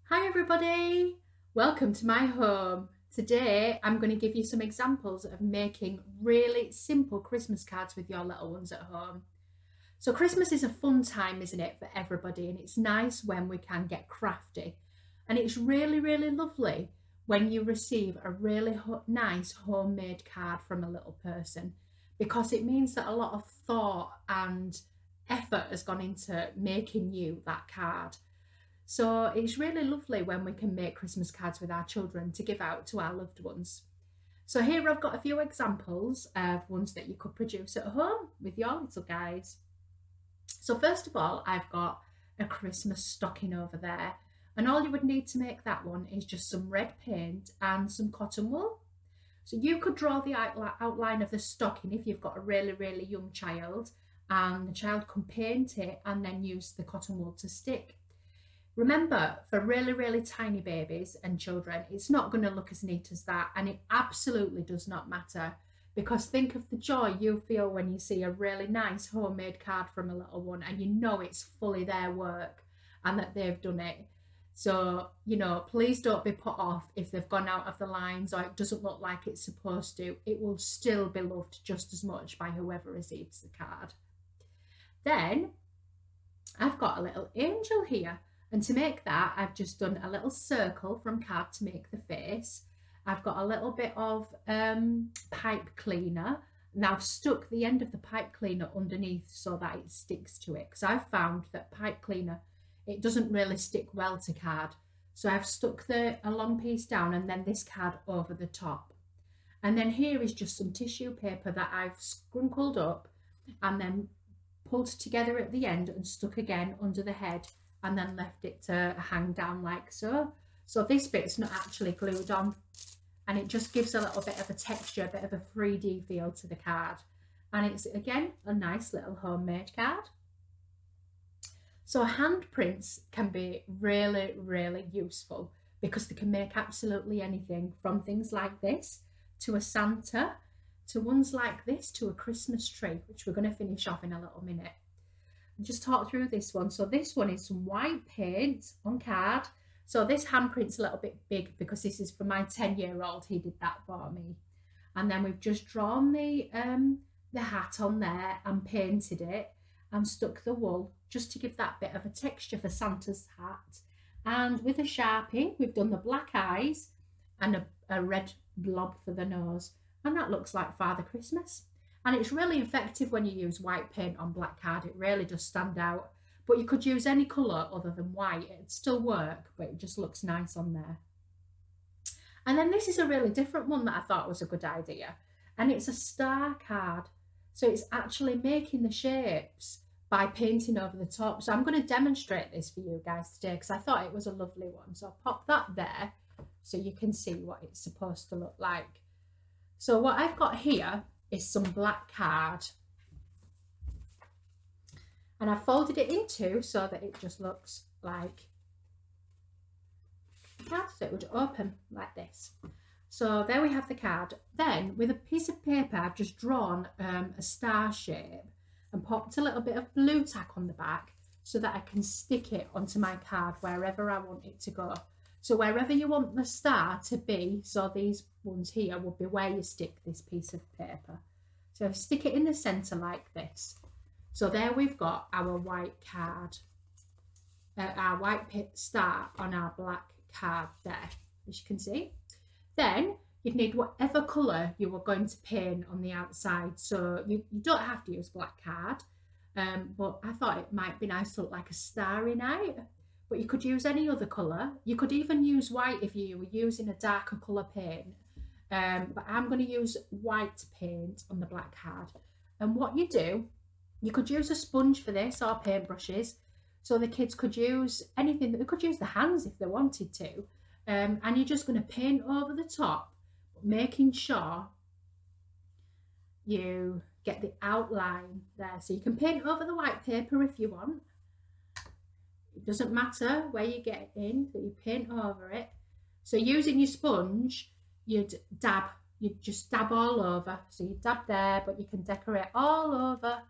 Hi everybody, welcome to my home. Today I'm going to give you some examples of making really simple Christmas cards with your little ones at home. So Christmas is a fun time, isn't it, for everybody, and it's nice when we can get crafty. And it's really lovely when you receive a really nice homemade card from a little person, because it means that a lot of thought and effort has gone into making you that card. So it's really lovely when we can make Christmas cards with our children to give out to our loved ones. So here I've got a few examples of ones that you could produce at home with your little guys. So first of all, I've got a Christmas stocking over there. And all you would need to make that one is just some red paint and some cotton wool. So you could draw the outline of the stocking if you've got a really young child, and the child can paint it and then use the cotton wool to stick. Remember, for really tiny babies and children, it's not going to look as neat as that, and it absolutely does not matter, because think of the joy you feel when you see a really nice homemade card from a little one and you know it's fully their work and that they've done it. So, please don't be put off if they've gone out of the lines or it doesn't look like it's supposed to. It will still be loved just as much by whoever receives the card. Then I've got a little angel here. And to make that, I've just done a little circle from card to make the face. I've got a little bit of pipe cleaner. Now I've stuck the end of the pipe cleaner underneath so that it sticks to it, because I've found that pipe cleaner, it doesn't really stick well to card. So I've stuck a long piece down and then this card over the top. And then here is just some tissue paper that I've scrunkled up and then pulled together at the end and stuck again under the head, and then left it to hang down like so. So this bit's not actually glued on, and it just gives a little bit of a texture, a bit of a 3D feel to the card. And it's, again, a nice little homemade card. So handprints can be really useful, because they can make absolutely anything, from things like this to a Santa, to ones like this, to a Christmas tree, which we're going to finish off in a little minute. Just talk through this one. So this one is some white paint on card. So this handprint's a little bit big because this is for my 10-year-old. He did that for me. And then we've just drawn the hat on there and painted it and stuck the wool just to give that bit of a texture for Santa's hat. And with a Sharpie, we've done the black eyes and a red blob for the nose. And that looks like Father Christmas. And it's really effective when you use white paint on black card. It really does stand out. But you could use any colour other than white. It'd still work, but it just looks nice on there. And then this is a really different one that I thought was a good idea. And it's a star card. So it's actually making the shapes by painting over the top. So I'm going to demonstrate this for you guys today, because I thought it was a lovely one. So I'll pop that there so you can see what it's supposed to look like. So what I've got here is some black card, and I folded it in two so that it just looks like a card, so it would open like this. So there we have the card. Then with a piece of paper I've just drawn a star shape and popped a little bit of blue tack on the back so that I can stick it onto my card wherever I want it to go. So wherever you want the star to be, so these ones here will be where you stick this piece of paper. So stick it in the centre like this. So there we've got our white card, our white star on our black card there, as you can see. Then you'd need whatever colour you were going to paint on the outside. So you don't have to use black card, but I thought it might be nice to look like a starry night. But you could use any other colour. You could even use white if you were using a darker colour paint. But I'm going to use white paint on the black card. And what you do, you could use a sponge for this, or paintbrushes. So the kids could use anything. They could use the hands if they wanted to. And you're just going to paint over the top, making sure you get the outline there. So you can paint over the white paper if you want. It doesn't matter where you get it in, but you paint over it. So using your sponge, you'd just dab all over. So you dab there, but you can decorate all over.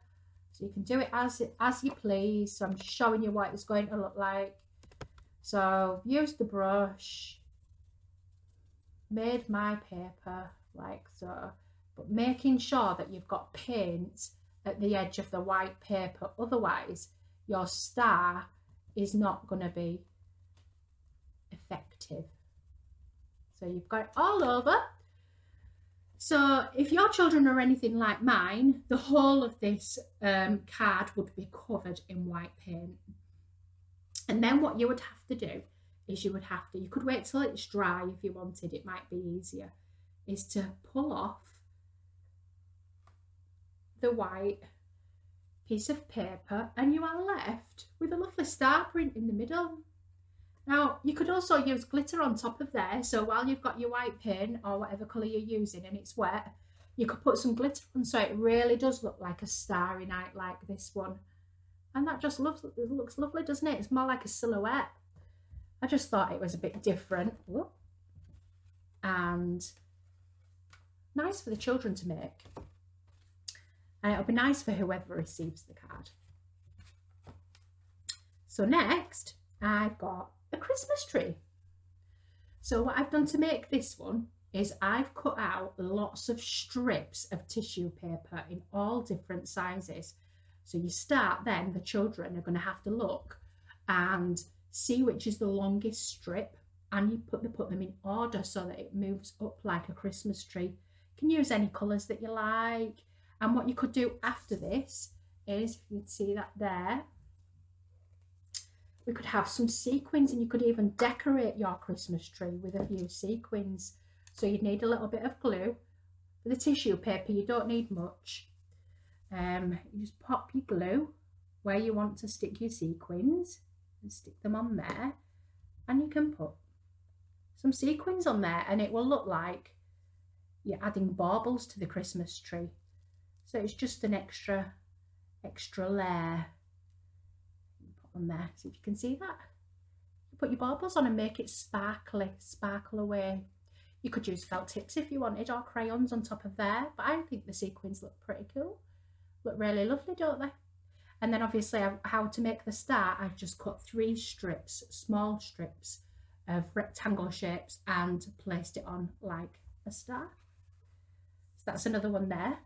So you can do it as you please. So I'm just showing you what it's going to look like. So used the brush, made my paper like so, but making sure that you've got paint at the edge of the white paper, otherwise your star is not going to be effective. So you've got it all over. So if your children are anything like mine, the whole of this card would be covered in white paint. And then what you would have to do is you could wait till it's dry if you wanted, it might be easier, is to pull off the white piece of paper and you are left with a lovely star print in the middle. Now, you could also use glitter on top of there, so while you've got your white paint or whatever colour you're using and it's wet, you could put some glitter on so it really does look like a starry night like this one. And that just looks lovely, doesn't it? It's more like a silhouette. I just thought it was a bit different. Whoop. And nice for the children to make. And it'll be nice for whoever receives the card. So next, I've got a Christmas tree. So what I've done to make this one is I've cut out lots of strips of tissue paper in all different sizes. So you start then, the children are going to have to look and see which is the longest strip, and you put them in order so that it moves up like a Christmas tree. You can use any colours that you like. And what you could do after this is, if you'd see that there, we could have some sequins, and you could even decorate your Christmas tree with a few sequins. So you'd need a little bit of glue. For the tissue paper, you don't need much. You just pop your glue where you want to stick your sequins and stick them on there, and you can put some sequins on there and it will look like you're adding baubles to the Christmas tree. So it's just an extra layer. Put on there, see if you can see that. You put your baubles on and make it sparkly, sparkle away. You could use felt tips if you wanted, or crayons on top of there, but I think the sequins look pretty cool. Look really lovely, don't they? And then obviously how to make the star, I've just cut 3 strips, small strips of rectangle shapes, and placed it on like a star. So that's another one there.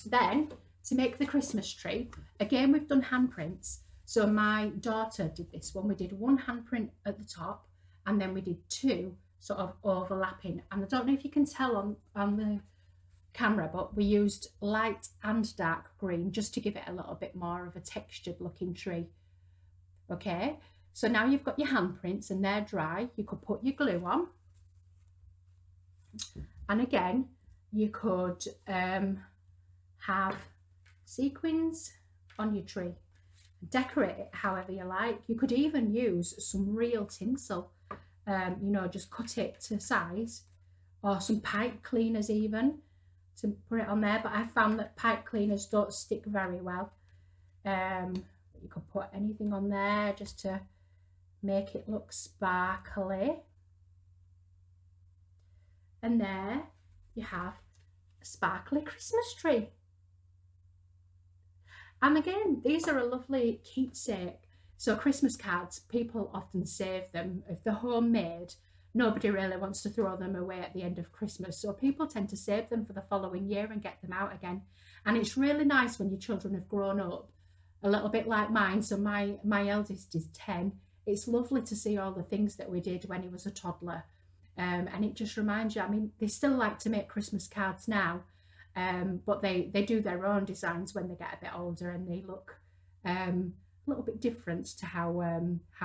Then to make the Christmas tree, again we've done handprints. So my daughter did this one. We did 1 handprint at the top, and then we did 2 sort of overlapping. And I don't know if you can tell on the camera, but we used light and dark green just to give it a little bit more of a textured looking tree. Okay, so now you've got your handprints and they're dry. You could put your glue on, and again you could have sequins on your tree, decorate it however you like. You could even use some real tinsel, you know, just cut it to size, or some pipe cleaners even to put it on there, but I found that pipe cleaners don't stick very well. You could put anything on there just to make it look sparkly. And there you have a sparkly Christmas tree. And again, these are a lovely keepsake. So Christmas cards, people often save them. If they're homemade, nobody really wants to throw them away at the end of Christmas. So people tend to save them for the following year and get them out again. And it's really nice when your children have grown up, a little bit like mine. So my eldest is 10. It's lovely to see all the things that we did when he was a toddler. And it just reminds you, I mean, they still like to make Christmas cards now, but they do their own designs when they get a bit older, and they look a little bit different to how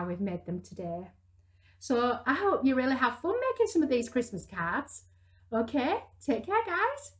we've made them today. So I hope you really have fun making some of these Christmas cards. Okay, take care guys.